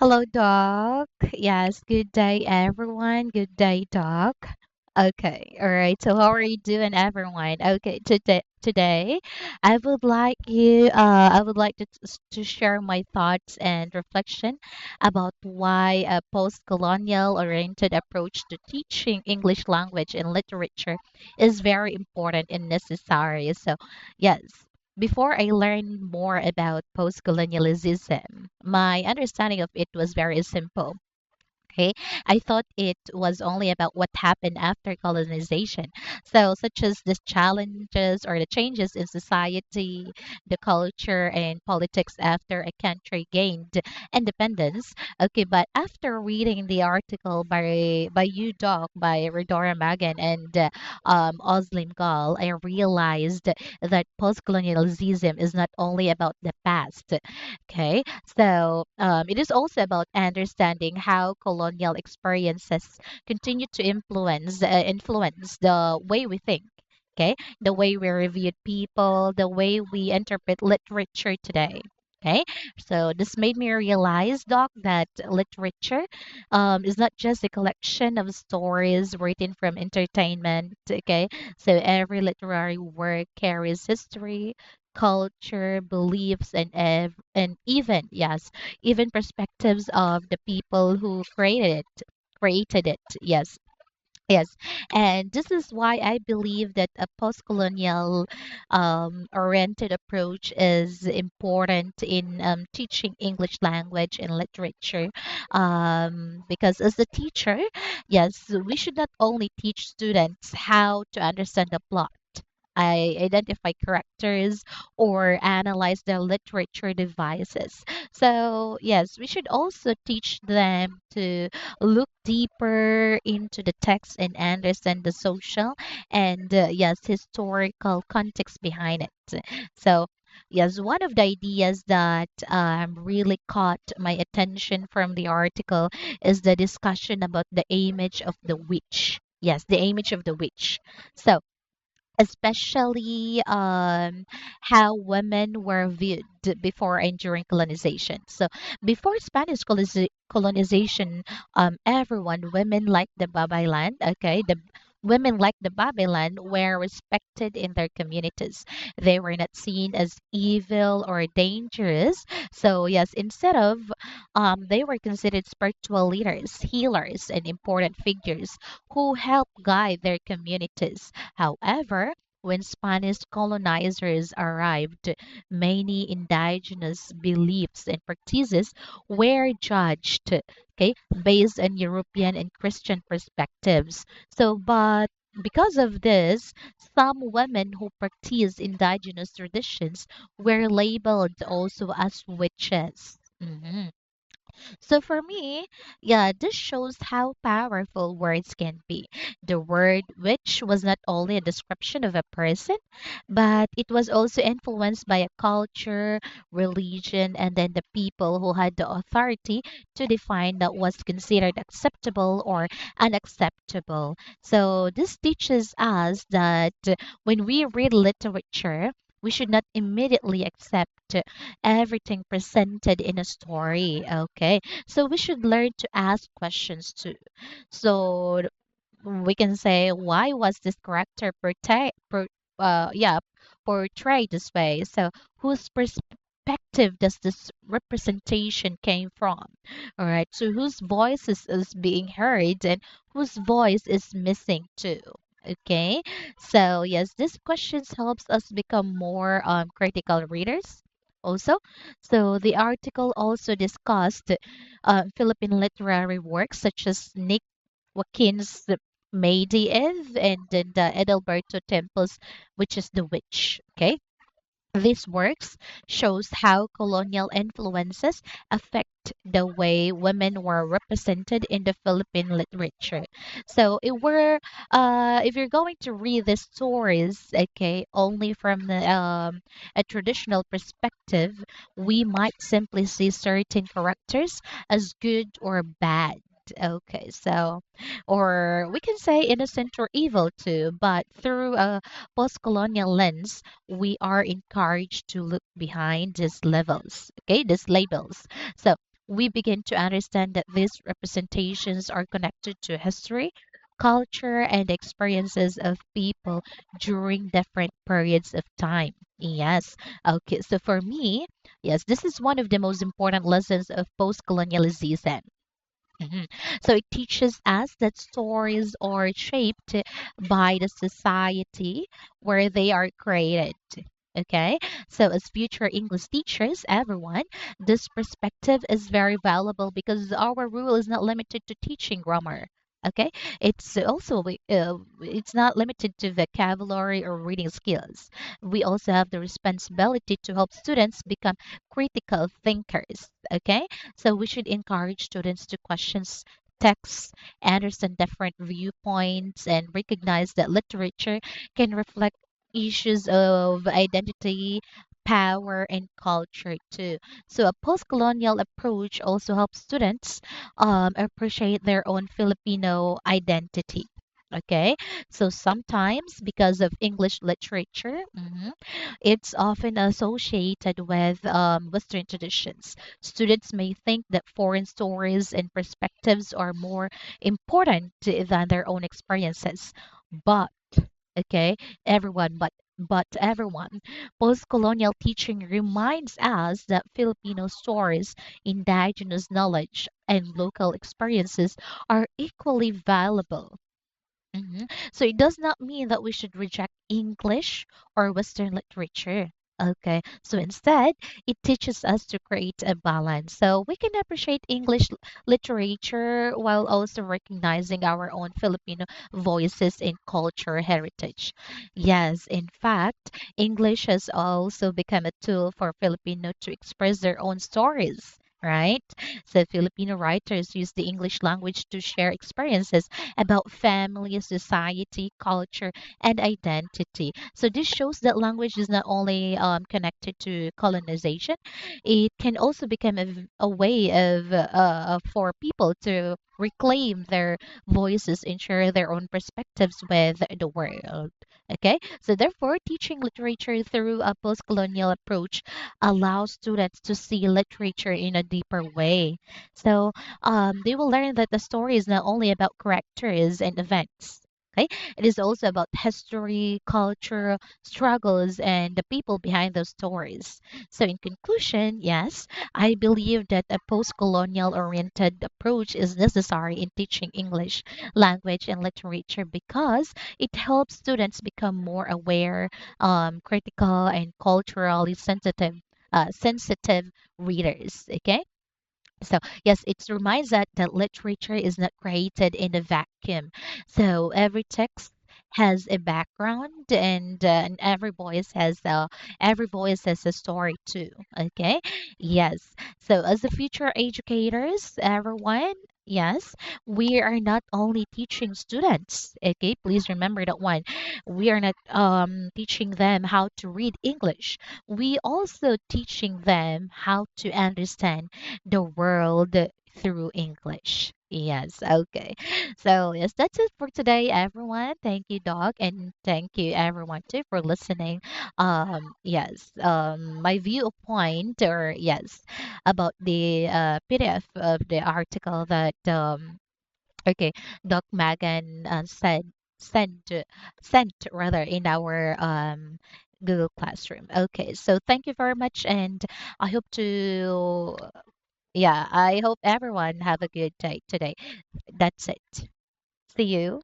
Hello, Doc. Yes, good day, everyone. Good day, Doc. Okay, all right. So, how are you doing, everyone? Okay, today, I would like to share my thoughts and reflection about why a post-colonial oriented approach to teaching English language and literature is very important and necessary. So, yes. Before I learned more about post-colonialism, my understanding of it was very simple. Okay, I thought it was only about what happened after colonization. So, such as the challenges or the changes in society, the culture, and politics after a country gained independence. Okay, but after reading the article by you, Doc, by Redora Magan and Oslim Gal, I realized that post-colonialism is not only about the past. Okay, so it is also about understanding how colonial experiences continue to influence the way we think. Okay, the way we reviewed people, the way we interpret literature today. Okay, so this made me realize, Doc, that literature is not just a collection of stories written from entertainment. Okay, so every literary work carries history, culture, beliefs, and even even perspectives of the people who created it. Yes. Yes, and this is why I believe that a post-colonial oriented approach is important in teaching English language and literature. Because as a teacher, yes, we should not only teach students how to understand the plot. I identify characters or analyze their literature devices. So, yes, we should also teach them to look deeper into the text and understand the social and, yes, historical context behind it. So, yes, one of the ideas that really caught my attention from the article is the discussion about the image of the witch. Yes, the image of the witch. So, especially how women were viewed before and during colonization. So before Spanish colonization, everyone, women like the Babaylan, okay, the women like the Babylon were respected in their communities. They were not seen as evil or dangerous. So yes, instead of they were considered spiritual leaders, healers, and important figures who helped guide their communities. However, when Spanish colonizers arrived, many indigenous beliefs and practices were judged, okay, based on European and Christian perspectives. So, but because of this, some women who practice indigenous traditions were labeled also as witches. Mhm. So for me, yeah, this shows how powerful words can be. The word which was not only a description of a person, but it was also influenced by a culture, religion, and then the people who had the authority to define that was considered acceptable or unacceptable. So this teaches us that when we read literature, we should not immediately accept everything presented in a story. Okay, so we should learn to ask questions too. So we can say, why was this character portrayed this way? So whose perspective does this representation came from? All right. So whose voice is being heard and whose voice is missing too? Okay. So yes, this questions helps us become more critical readers. Also, so the article also discussed Philippine literary works such as Nick Joaquin's Mayday Eve and then the Adalberto Temples, which is The Witch. Okay. These works shows how colonial influences affect the way women were represented in the Philippine literature. So if you're going to read the stories, okay, only from a traditional perspective, we might simply see certain characters as good or bad. Okay, so, or we can say innocent or evil too, but through a post-colonial lens, we are encouraged to look behind these labels. So we begin to understand that these representations are connected to history, culture, and experiences of people during different periods of time. Yes. Okay. So for me, yes, this is one of the most important lessons of post-colonialism. Mhm. So it teaches us that stories are shaped by the society where they are created. Okay, so as future English teachers, everyone, this perspective is very valuable because our rule is not limited to teaching grammar. Okay, it's also it's not limited to vocabulary or reading skills. We also have the responsibility to help students become critical thinkers. Okay, so we should encourage students to question texts, understand different viewpoints, and recognize that literature can reflect issues of identity, power, and culture too. So a post-colonial approach also helps students appreciate their own Filipino identity. Okay, so sometimes because of English literature, it's often associated with Western traditions. Students may think that foreign stories and perspectives are more important than their own experiences. But, okay, everyone, but everyone, post-colonial teaching reminds us that Filipino stories, indigenous knowledge, and local experiences are equally valuable. So it does not mean that we should reject English or Western literature. Okay, so instead, it teaches us to create a balance. So we can appreciate English literature while also recognizing our own Filipino voices and culture heritage. Yes, in fact, English has also become a tool for Filipino to express their own stories. Right? So Filipino writers use the English language to share experiences about family, society, culture, and identity. So this shows that language is not only connected to colonization, it can also become a way of for people to reclaim their voices and share their own perspectives with the world. Okay, so therefore, teaching literature through a post-colonial approach allows students to see literature in a deeper way. So they will learn that the story is not only about characters and events. Okay, it is also about history, culture, struggles, and the people behind those stories. So, in conclusion, yes, I believe that a post colonial oriented approach is necessary in teaching English language and literature because it helps students become more aware, critical, and culturally sensitive readers. Okay, so, yes, it reminds us that literature is not created in a vacuum. So, every text has a background and every voice has a story too. Okay? Yes. So, as the future educators, everyone, yes, we are not only teaching students, okay? Please remember that one. We are not teaching them how to read English. We also teaching them how to understand the world through English. Yes, okay. So, yes, that's it for today, everyone. Thank you, Doc, and thank you, everyone, too, for listening. Yes, my viewpoint, or yes, about the PDF of the article that okay, Doc Megan sent sent rather in our Google Classroom. Okay, so thank you very much, and I hope to yeah, I hope everyone have a good day today. That's it. See you.